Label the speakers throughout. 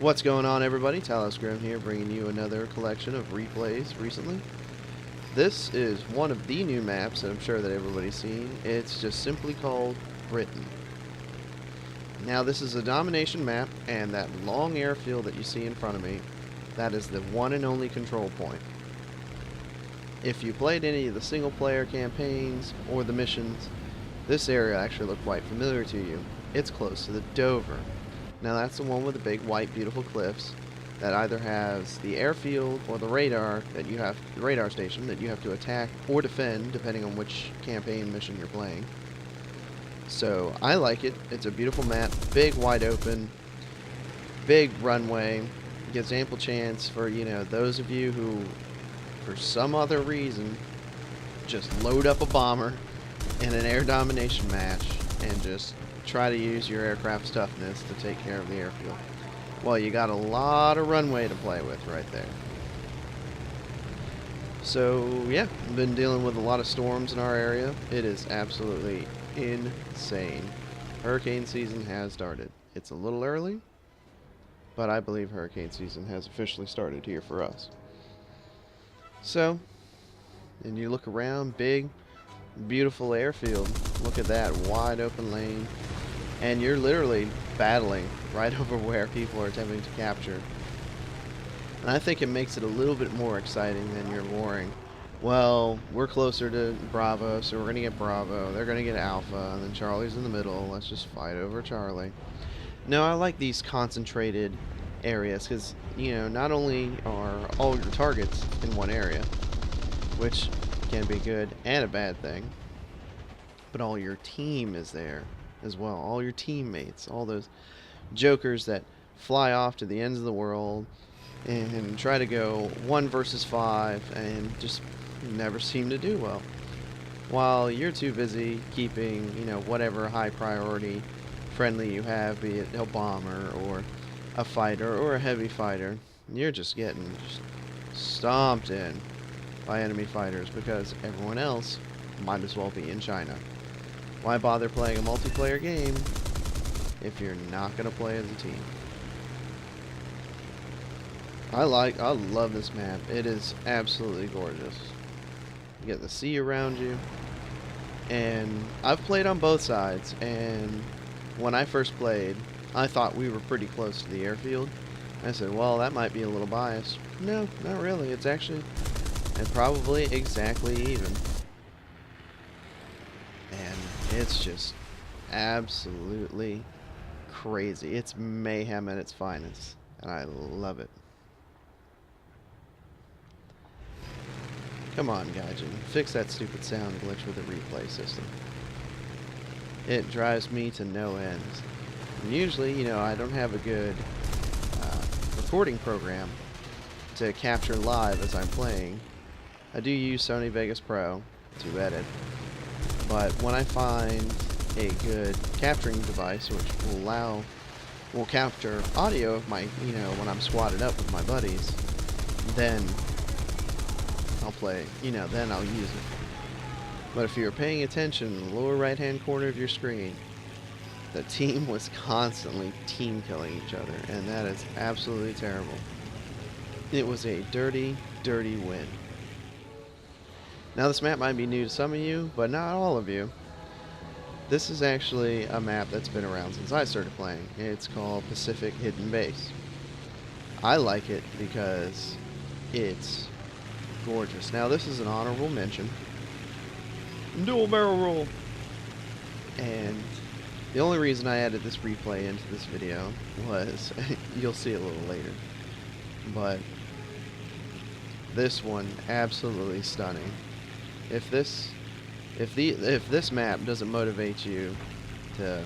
Speaker 1: What's going on, everybody? Talos Grim here, bringing you another collection of replays recently. This is one of the new maps that I'm sure that everybody's seen. It's just simply called Britain. Now, this is a domination map, and that long airfield that you see in front of me, that is the one and only control point. If you played any of the single-player campaigns or the missions, this area actually looked quite familiar to you. It's close to the Dover. Now that's the one with the big white beautiful cliffs that either has the airfield or the radar station that you have to attack or defend depending on which campaign mission you're playing. So I like it. It's a beautiful map, big wide open, big runway, gives ample chance for, those of you who for some other reason just load up a bomber in an air domination match and just try to use your aircraft's toughness to take care of the airfield. Well, you got a lot of runway to play with right there. So, yeah, I've been dealing with a lot of storms in our area. It is absolutely insane. Hurricane season has started. It's a little early, but I believe hurricane season has officially started here for us. So, and you look around, big, beautiful airfield. Look at that wide open lane. And you're literally battling right over where people are attempting to capture. And I think it makes it a little bit more exciting than you're warring. Well, we're closer to Bravo, so we're going to get Bravo. They're going to get Alpha, and then Charlie's in the middle. Let's just fight over Charlie. No, I like these concentrated areas because, not only are all your targets in one area, which can be good and a bad thing, but all your team is there as well. All your teammates, all those jokers that fly off to the ends of the world and try to go 1 versus 5 and just never seem to do well. While you're too busy keeping, whatever high priority friendly you have, be it a bomber or a fighter or a heavy fighter, you're just getting stomped in by enemy fighters because everyone else might as well be in China. Why bother playing a multiplayer game if you're not going to play as a team? I love this map. It is absolutely gorgeous. You get the sea around you. And I've played on both sides, and when I first played, I thought we were pretty close to the airfield. I said, well, that might be a little biased. No, not really. It's actually and probably exactly even. And it's just absolutely crazy. It's mayhem at its finest, and I love it. Come on, Gaijin, fix that stupid sound glitch with the replay system. It drives me to no end. And usually, I don't have a good recording program to capture live as I'm playing. I do use Sony Vegas Pro to edit. But when I find a good capturing device which will capture audio of my, when I'm squatted up with my buddies, then I'll play, then I'll use it. But if you're paying attention in the lower right hand corner of your screen, the team was constantly team killing each other, and that is absolutely terrible. It was a dirty, dirty win. Now, this map might be new to some of you, but not all of you. This is actually a map that's been around since I started playing. It's called Pacific Hidden Base. I like it because it's gorgeous. Now, this is an honorable mention. Dual barrel roll! And the only reason I added this replay into this video was, you'll see a little later, but this one, absolutely stunning. If this map doesn't motivate you to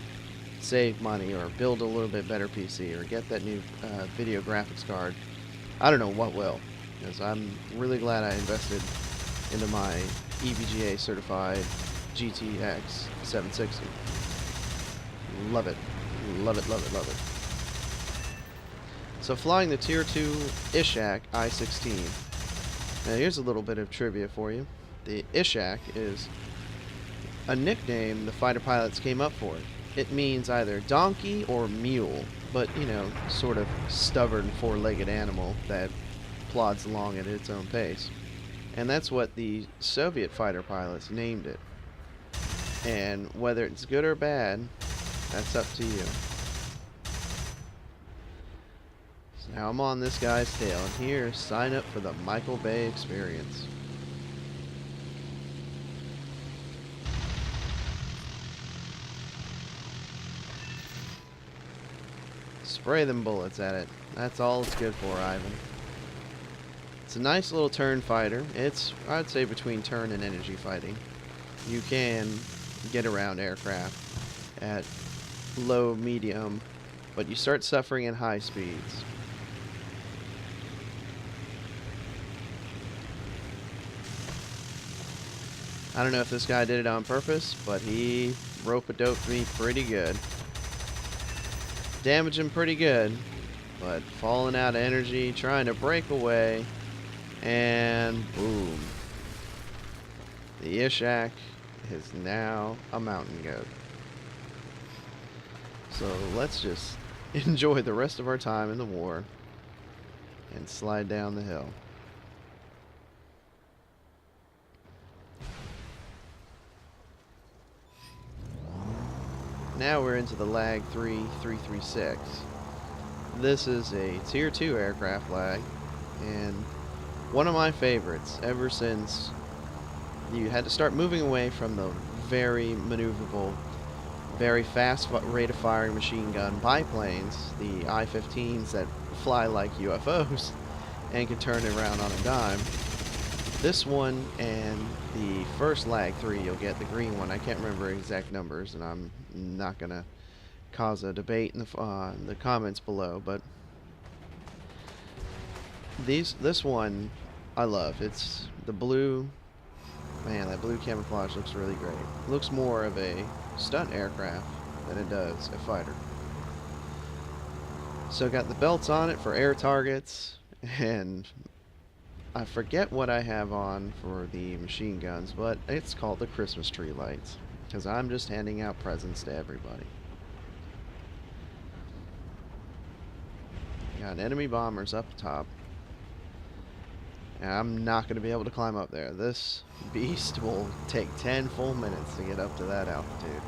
Speaker 1: save money or build a little bit better PC or get that new video graphics card, I don't know what will. Because I'm really glad I invested into my EVGA certified GTX 760. Love it. Love it, love it, love it. So flying the Tier 2 Ishak I-16. Now here's a little bit of trivia for you. The Ishak is a nickname the fighter pilots came up for it. it means either donkey or mule, but, you know, sort of stubborn four-legged animal that plods along at its own pace. And that's what the Soviet fighter pilots named it. And whether it's good or bad, that's up to you. So now I'm on this guy's tail, and here, sign up for the Michael Bay experience. Spray them bullets at it. That's all it's good for, Ivan. It's a nice little turn fighter. It's, I'd say, between turn and energy fighting. You can get around aircraft at low, medium, but you start suffering at high speeds. I don't know if this guy did it on purpose, but he rope-a-doped me pretty good. Damaged him pretty good, but falling out of energy, trying to break away, and boom. The Ishak is now a mountain goat. So let's just enjoy the rest of our time in the war and slide down the hill. Now we're into the Lag 3-336. This is a Tier 2 aircraft lag, and one of my favorites ever since you had to start moving away from the very maneuverable, very fast rate of firing machine gun biplanes, the I-15s that fly like UFOs and can turn it around on a dime. This one and the first Lag 3, you'll get the green one. I can't remember exact numbers, and I'm not going to cause a debate in the comments below, but this one I love. It's the blue. Man, that blue camouflage looks really great. It looks more of a stunt aircraft than it does a fighter. So got the belts on it for air targets, and I forget what I have on for the machine guns, but it's called the Christmas tree lights, because I'm just handing out presents to everybody. Got enemy bombers up top. And I'm not going to be able to climb up there. This beast will take 10 full minutes to get up to that altitude.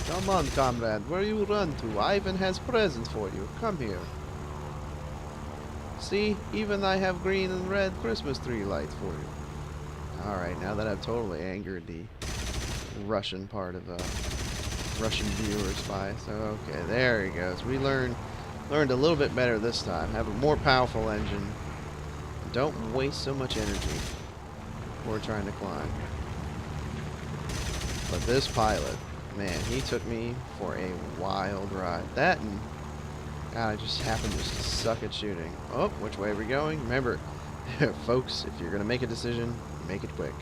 Speaker 1: Come on, comrade. Where you run to? Ivan has presents for you. Come here. See? Even I have green and red Christmas tree lights for you. Alright, now that I've totally angered the Russian part of Russian viewers by. So, okay, there he goes. We learned a little bit better this time. Have a more powerful engine. Don't waste so much energy before trying to climb. But this pilot, man, he took me for a wild ride. That and God, I just happened just to suck at shooting. Oh, which way are we going? Remember, folks, if you're going to make a decision, make it quick.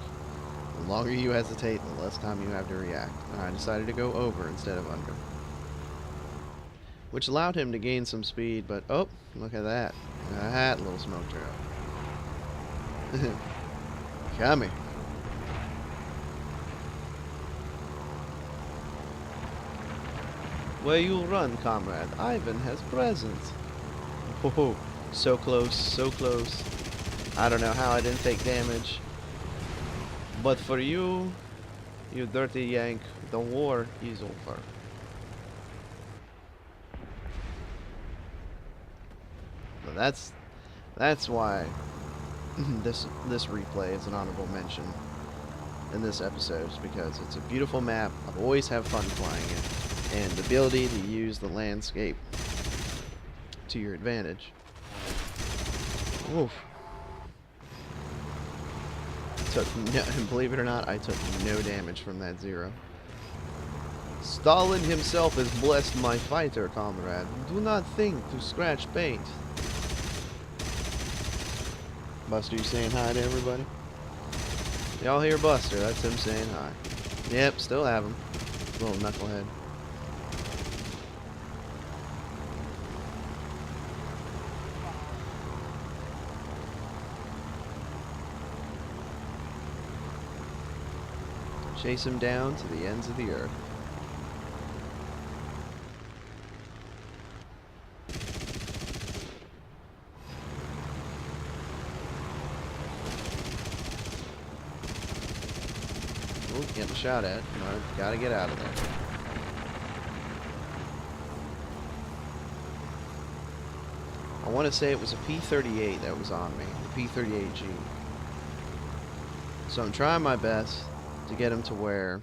Speaker 1: The longer you hesitate, the less time you have to react. And I decided to go over instead of under, which allowed him to gain some speed, but oh, look at that. That little smoke trail. Come here. Where you run, comrade? Ivan has presents. Oh, so close, so close. I don't know how I didn't take damage. But for you, you dirty Yank, the war is over. So that's why this replay is an honorable mention in this episode, is because it's a beautiful map. I've always have fun flying it, and the ability to use the landscape to your advantage. Oof. And believe it or not, I took no damage from that zero. Stalin himself has blessed my fighter, comrade. Do not think to scratch paint. Buster, you saying hi to everybody? Y'all hear Buster? That's him saying hi. Yep, still have him. Little knucklehead. Chase him down to the ends of the earth. Oh, getting shot at. Gotta get out of there. I want to say it was a P38 that was on me, the P38G. So I'm trying my best to get them to where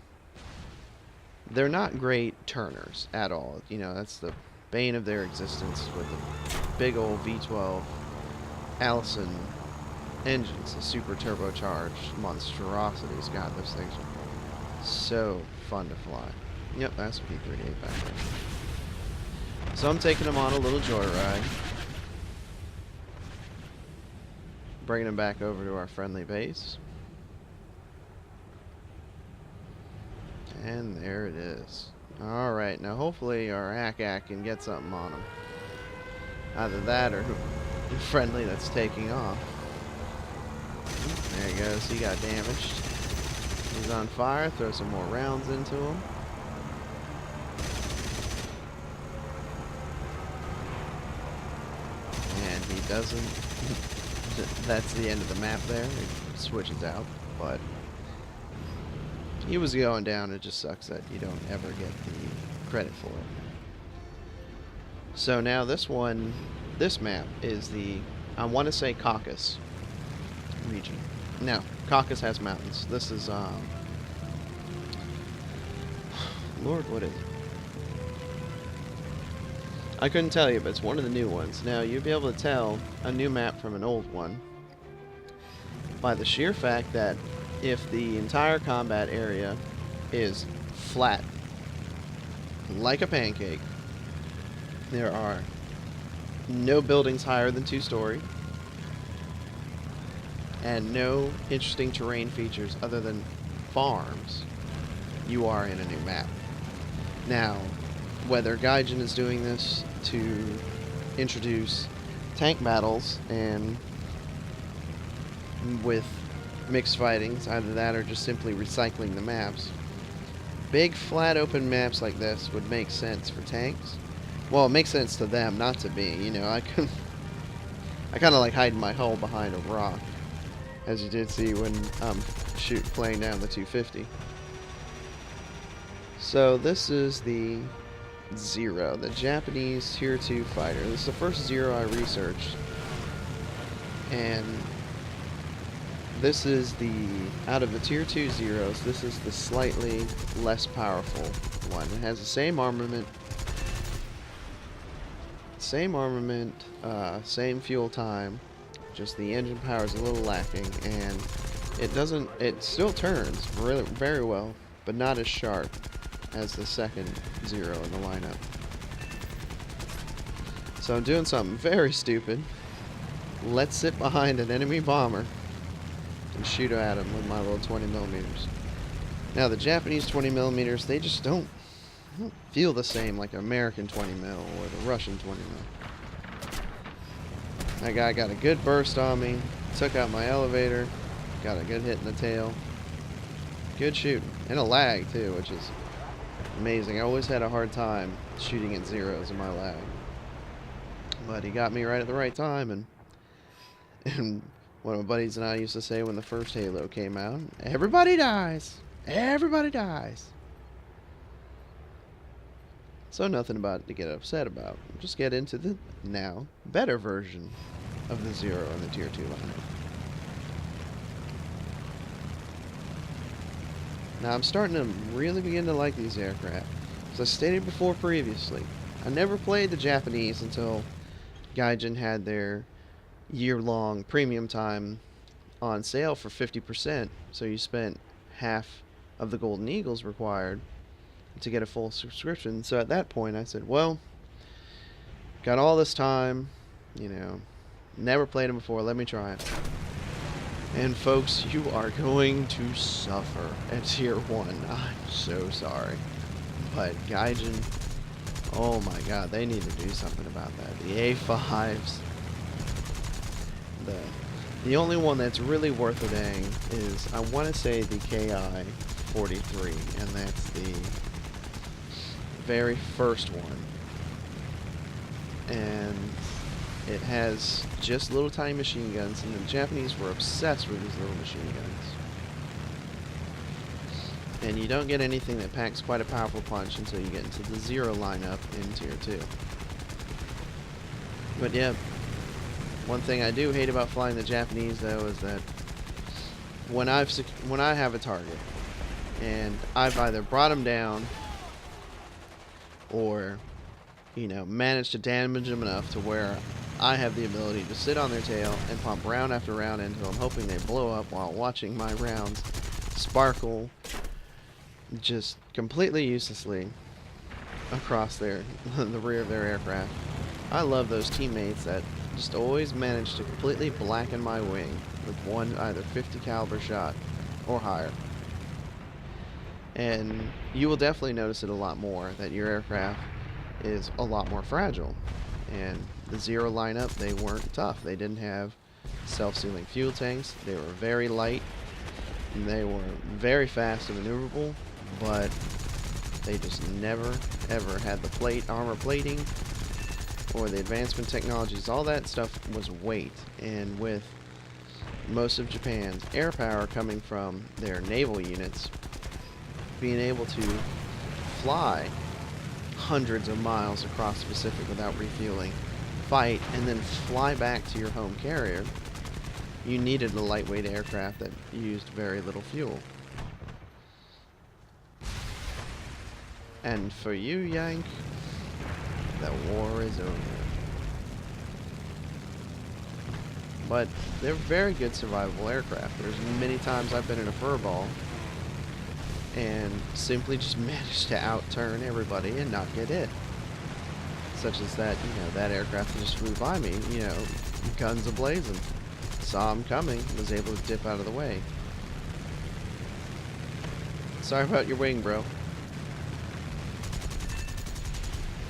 Speaker 1: they're not great turners at all. You know, that's the bane of their existence with the big old V12 Allison engines, the super turbocharged monstrosities. God, those things are so fun to fly. Yep, that's a P38 back there. So I'm taking them on a little joyride, bringing them back over to our friendly base. And there it is. Alright, now hopefully our hack can get something on him. Either that or friendly that's taking off. There he goes, he got damaged. He's on fire, throw some more rounds into him. And he doesn't. That's the end of the map there. It switches out, but he was going down. It just sucks that you don't ever get the credit for it. So now this map is the, I want to say Caucasus region. No, Caucasus has mountains. This is, Lord, what is it? I couldn't tell you, but it's one of the new ones. Now, you'll be able to tell a new map from an old one by the sheer fact that if the entire combat area is flat, like a pancake, there are no buildings higher than 2-story, and no interesting terrain features other than farms, you are in a new map. Now, whether Gaijin is doing this to introduce tank battles and with mixed fightings, either that or just simply recycling the maps. Big flat open maps like this would make sense for tanks. Well, it makes sense to them, not to me. You know, I kind of like hiding my hull behind a rock, as you did see when I'm playing down the 250. So this is the Zero, the Japanese Tier 2 fighter. This is the first Zero I researched, and this is the, out of the Tier 2 Zeros, this is the slightly less powerful one. It has the same armament, same fuel time, just the engine power is a little lacking, and it still turns really very well, but not as sharp as the second Zero in the lineup. So I'm doing something very stupid. Let's sit behind an enemy bomber and shoot at him with my little 20mm. Now the Japanese 20mm, they just don't feel the same like an American 20mm or the Russian 20mm. That guy got a good burst on me, took out my elevator, got a good hit in the tail. Good shooting, and a lag too, which is amazing. I always had a hard time shooting at zeros in my lag, but he got me right at the right time. And one of my buddies and I used to say when the first Halo came out, everybody dies, everybody dies. So nothing about it to get upset about. Just get into the now better version of the Zero in the Tier 2 lineup. Now I'm starting to really begin to like these aircraft. As I stated before previously, I never played the Japanese until Gaijin had their year-long premium time on sale for 50%, so you spent half of the Golden Eagles required to get a full subscription. So at that point I said, well, got all this time, you know, never played them before, let me try it. And folks, you are going to suffer at Tier 1. I'm so sorry. But Gaijin, oh my god, they need to do something about that. The A5s, the only one that's really worth a dang is, I want to say, the KI EP43, and that's the very first one. And it has just little tiny machine guns, and the Japanese were obsessed with these little machine guns. And you don't get anything that packs quite a powerful punch until you get into the Zero lineup in Tier 2. But yeah, one thing I do hate about flying the Japanese, though, is that when I have a target, and I've either brought them down, or, you know, managed to damage them enough to where I have the ability to sit on their tail and pump round after round into them, hoping they blow up while watching my rounds sparkle just completely uselessly across the rear of their aircraft. I love those teammates that just always manage to completely blacken my wing with one either 50 caliber shot or higher. And you will definitely notice it a lot more, that your aircraft is a lot more fragile. And the Zero lineup, they weren't tough. They didn't have self-sealing fuel tanks. They were very light, and they were very fast and maneuverable, but they just never ever had the armor plating or the advancement technologies. All that stuff was weight, and with most of Japan's air power coming from their naval units, being able to fly hundreds of miles across the Pacific without refueling, fight, and then fly back to your home carrier, you needed a lightweight aircraft that used very little fuel. And for you, Yank, the war is over. But they're very good survivable aircraft. There's many times I've been in a furball and simply just managed to outturn everybody and not get hit. Such as that, you know, that aircraft just flew by me, you know, guns a-blazing. Saw him coming, was able to dip out of the way. Sorry about your wing, bro.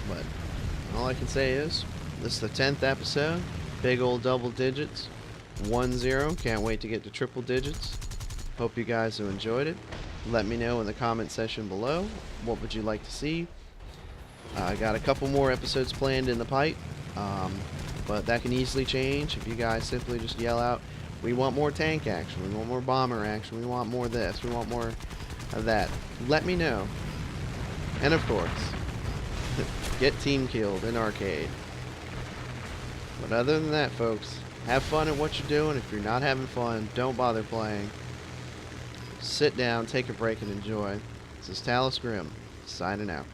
Speaker 1: But all I can say is, this is the 10th episode. Big old double digits. 1-0. Can't wait to get to triple digits. Hope you guys have enjoyed it. Let me know in the comment section below. What would you like to see? I got a couple more episodes planned in the pipe. But that can easily change if you guys simply just yell out, we want more tank action, we want more bomber action, we want more this, we want more of that. Let me know. And of course, get team killed in arcade. But other than that, folks, have fun at what you're doing. If you're not having fun, don't bother playing. Sit down, take a break, and enjoy. This is Talus Grim, signing out.